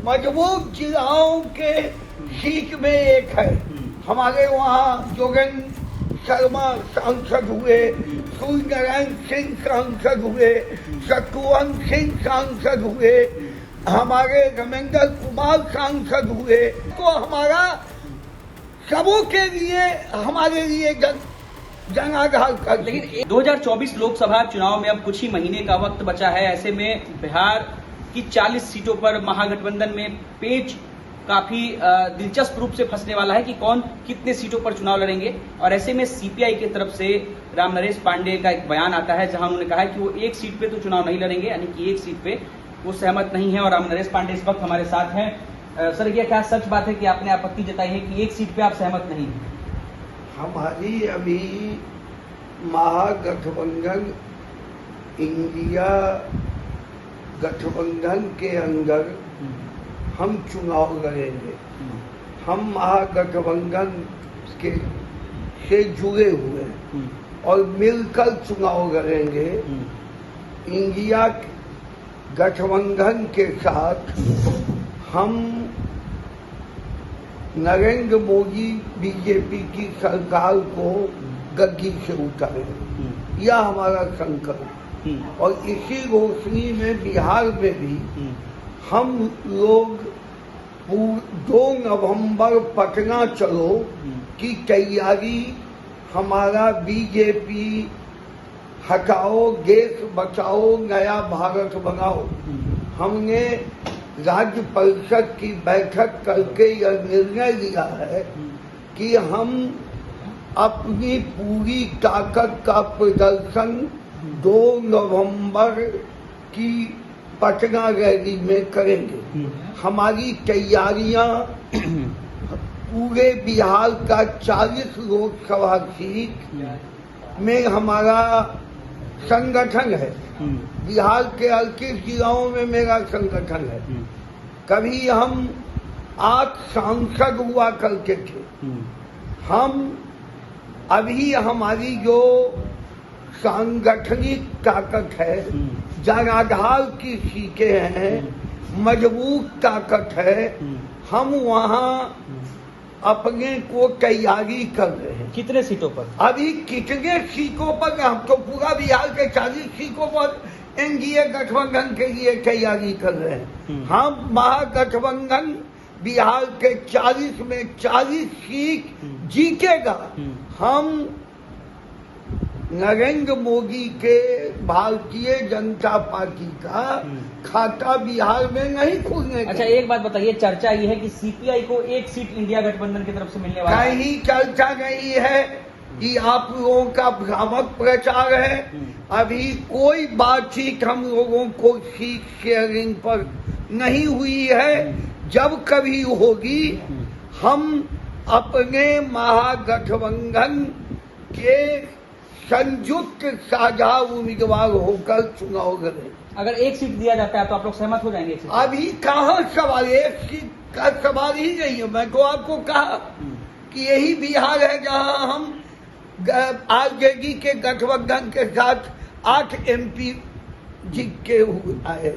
मजबूत जिलाओं के सीट में एक है। हमारे वहाँ जोगेंद्र शर्मा सांसद हुए, सूर्य नारायण सिंह सांसद हुए, शत्रुघ्न सिंह सांसद हुए, हमारे रमेंद्र कुमार सांसद हुए। तो हमारा सबों के लिए, हमारे लिए जनाधार कर। लेकिन 2024 लोकसभा चुनाव में अब कुछ ही महीने का वक्त बचा है। ऐसे में बिहार की 40 सीटों पर महागठबंधन में पेच काफी दिलचस्प रूप से फंसने वाला है कि कौन कितने सीटों पर चुनाव लड़ेंगे। और ऐसे में सीपीआई की तरफ से रामनरेश पांडेय का एक बयान आता है जहां उन्होंने कहा है कि वो एक सीट पे तो चुनाव नहीं लड़ेंगे, यानी कि एक सीट पे वो सहमत नहीं है। और रामनरेश पांडेय इस वक्त हमारे साथ हैं। सर, ये क्या सच बात है कि आपने आपत्ति जताई है कि एक सीट पे आप सहमत नहीं हैं? हमारी अभी महागठबंधन इंडिया गठबंधन के अंदर हम चुनाव लड़ेंगे। हम महागठबंधन के से जुड़े हुए हैं और मिलकर चुनाव लड़ेंगे। इंडिया गठबंधन के साथ हम नरेंद्र मोदी बीजेपी की सरकार को गद्दी से उतारेंगे, यह हमारा संकल्प। और इसी रोशनी में बिहार में भी हम लोग 2 नवंबर पटना चलो की तैयारी, हमारा बीजेपी हटाओ देश बचाओ नया भारत बनाओ, हमने राज्य परिषद की बैठक करके यह निर्णय लिया है कि हम अपनी पूरी ताकत का प्रदर्शन 2 नवंबर की पटना रैली में करेंगे। हमारी तैयारियां पूरे बिहार का 40 लोकसभा सीट में हमारा संगठन है। बिहार के 38 जिलाओं में मेरा संगठन है। कभी हम 8 सांसद हुआ करते थे। हम अभी हमारी जो सांगठनिक ताकत है, जनाधार की सीटें हैं, मजबूत ताकत है, हम वहाँ अपने को तैयारी कर रहे हैं। कितने सीटों पर? अभी कितने सीटों पर? हम तो पूरा बिहार के 40 सीटों पर एनडीए गठबंधन के लिए तैयारी कर रहे हैं। हम महागठबंधन बिहार के 40 में 40 सीट जीतेगा। हम नरेंद्र मोदी के भारतीय जनता पार्टी का खाता बिहार में नहीं खुलने। अच्छा, एक बात बताइए, चर्चा ये है कि सीपीआई को एक सीट इंडिया गठबंधन की तरफ से मिलने वाला है। कहीं चर्चा नहीं है कि आप लोगों का भ्रामक प्रचार है। अभी कोई बातचीत हम लोगों को सीट शेयरिंग पर नहीं हुई है। जब कभी होगी हम अपने महागठबंधन के संयुक्त साझा उम्मीदवार होकर चुनाव लड़ेंगे। अगर एक सीट दिया जाता है तो आप लोग सहमत हो जाएंगे? अभी कहाँ सवाल, एक सीट का सवाल ही नहीं है। मैं तो आपको कहा कि यही बिहार है जहाँ हम आरजेडी के गठबंधन के साथ 8 MP जीत के हुए आए।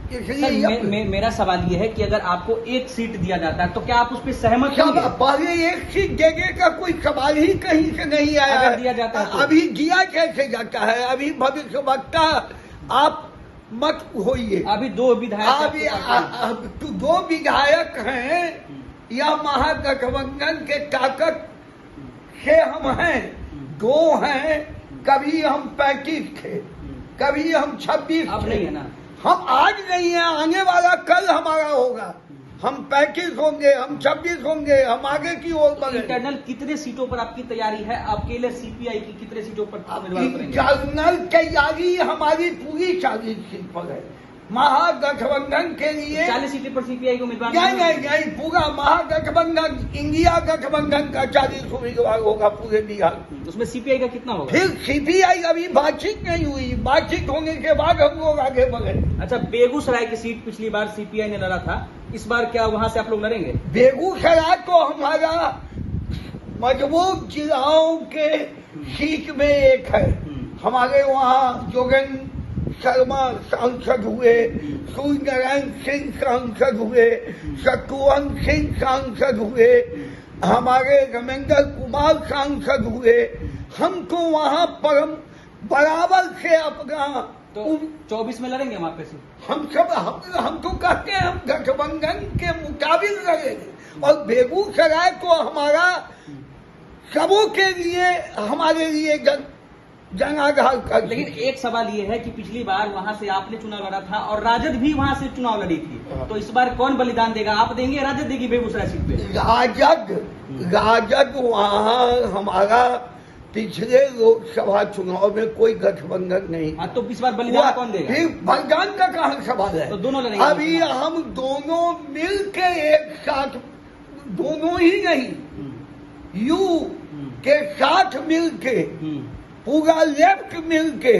इसलिए मेरा सवाल ये है कि अगर आपको एक सीट दिया जाता है तो क्या आप उस पर सहमत होंगे? पहले एक सीट देने का कोई सवाल ही कहीं से नहीं आया। अगर दिया जाता है तो? अभी दिया कैसे जाता है? अभी भविष्यवक्ता आप मत होइए। अभी 2 विधायक, अभी 2 विधायक हैं। यह महागठबंधन के ताकत से हम हैं। 2 हैं। कभी हम 35 थे, कभी हम 26 अब नहीं है ना। हम आज नहीं है, आने वाला कल हमारा होगा। हम 35 होंगे, हम 26 होंगे, हम आगे की ओर बढ़ेंगे। इंटरनल कितने सीटों पर आपकी तैयारी है? अकेले सीपीआई की कितने सीटों पर उम्मीदवार करेंगे? इंटरनल तैयारी हमारी पूरी 40 सीट पर है। महागठबंधन के लिए 40 सीटों पर सीपीआई को उम्मीदवार नहीं, पूरा महागठबंधन इंडिया गठबंधन का 40 उम्मीदवार होगा पूरे बिहार। उसमें सीपीआई का कितना होगा? फिर सीपीआई अभी बातचीत नहीं हुई। बातचीत होने के बाद हम लोग आगे बढ़े। अच्छा, बेगूसराय की सीट पिछली बार सीपीआई ने लड़ा था, इस बार क्या वहां से आप लोग लड़ेंगे? बेगूसराय तो हमारा मजबूत जिलाओं के सीट में एक है। हमारे वहाँ जोगेंद्र शर्मा सांसद हुए, सूर्य नारायण सिंह सांसद हुए, शत्रुघ्न सिंह सांसद हुए, हमारे रमेंद्र कुमार सांसद हुए। हमको वहाँ परम बराबर से अपना तो 24 में लड़ेंगे वहाँ पे से? हम तो कहते हैं हम गठबंधन के मुताबिक लड़ेंगे और बेगूसराय को हमारा सबों के लिए हमारे लिए जनाधार कर। लेकिन एक सवाल ये है कि पिछली बार वहां से आपने चुनाव लड़ा था और राजद भी वहां से चुनाव लड़ी थी, तो इस बार कौन बलिदान देगा? आप देंगे, राजद देगी बेगूसराय सीट पे? राजद वहाँ हमारा पिछले लोकसभा चुनाव में कोई गठबंधन नहीं। हाँ, तो इस बार बलिदान कौन देगा? फिर बलिदान का कहाँ सवाल है? तो दोनों लड़ेंगे। अभी हम दोनों मिल के एक साथ, दोनों ही नहीं, यू के साथ मिल के, पूरा लेफ्ट मिल के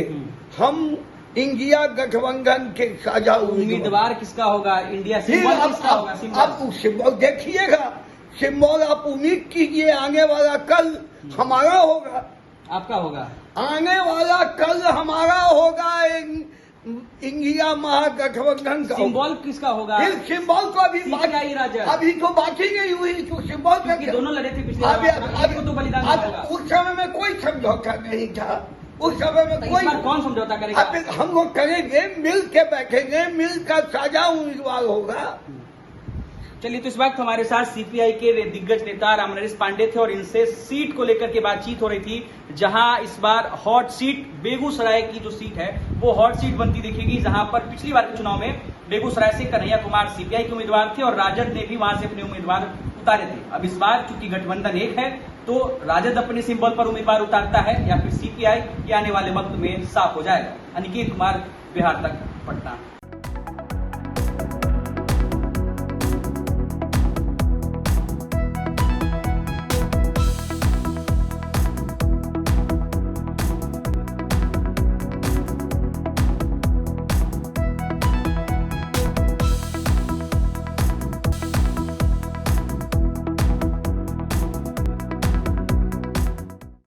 हम इंडिया गठबंधन के साझा उम्मीदवार किसका होगा? इंडिया सिंबल किसका होगा? अब सिंबल देखिएगा, सिंबल आप उम्मीद कीजिए आने वाला कल हमारा होगा। आपका होगा? आने वाला कल हमारा होगा इंडिया महागठबंधन का। सिंबल किसका होगा? फिर सिंबल को अभी अभी तो बाकी नहीं हुई, तो सिंबल का दोनों लड़े थे पिछले बार, तो बलिदान होगा। उस समय में कोई समझौता नहीं था, उस समय में कोई। कौन समझौता करेगा? हम लोग करेंगे, मिल के बैठेंगे, मिल का साझा उम्मीदवार होगा। चलिए, तो इस वक्त हमारे साथ सीपीआई के दिग्गज नेता रामनरेश पांडे थे और इनसे सीट को लेकर के बातचीत हो रही थी, जहां इस बार हॉट सीट बेगूसराय की जो सीट है वो हॉट सीट बनती दिखेगी, जहां पर पिछली बार के चुनाव में बेगूसराय से कन्हैया कुमार सीपीआई के उम्मीदवार थे और राजद ने भी वहां से अपने उम्मीदवार उतारे थे। अब इस बार चूंकि गठबंधन एक है, तो राजद अपने सिंबल पर उम्मीदवार उतारता है या फिर सीपीआई, ये आने वाले वक्त में साफ हो जाएगा। अनिकेत कुमार, बिहार तक, पटना।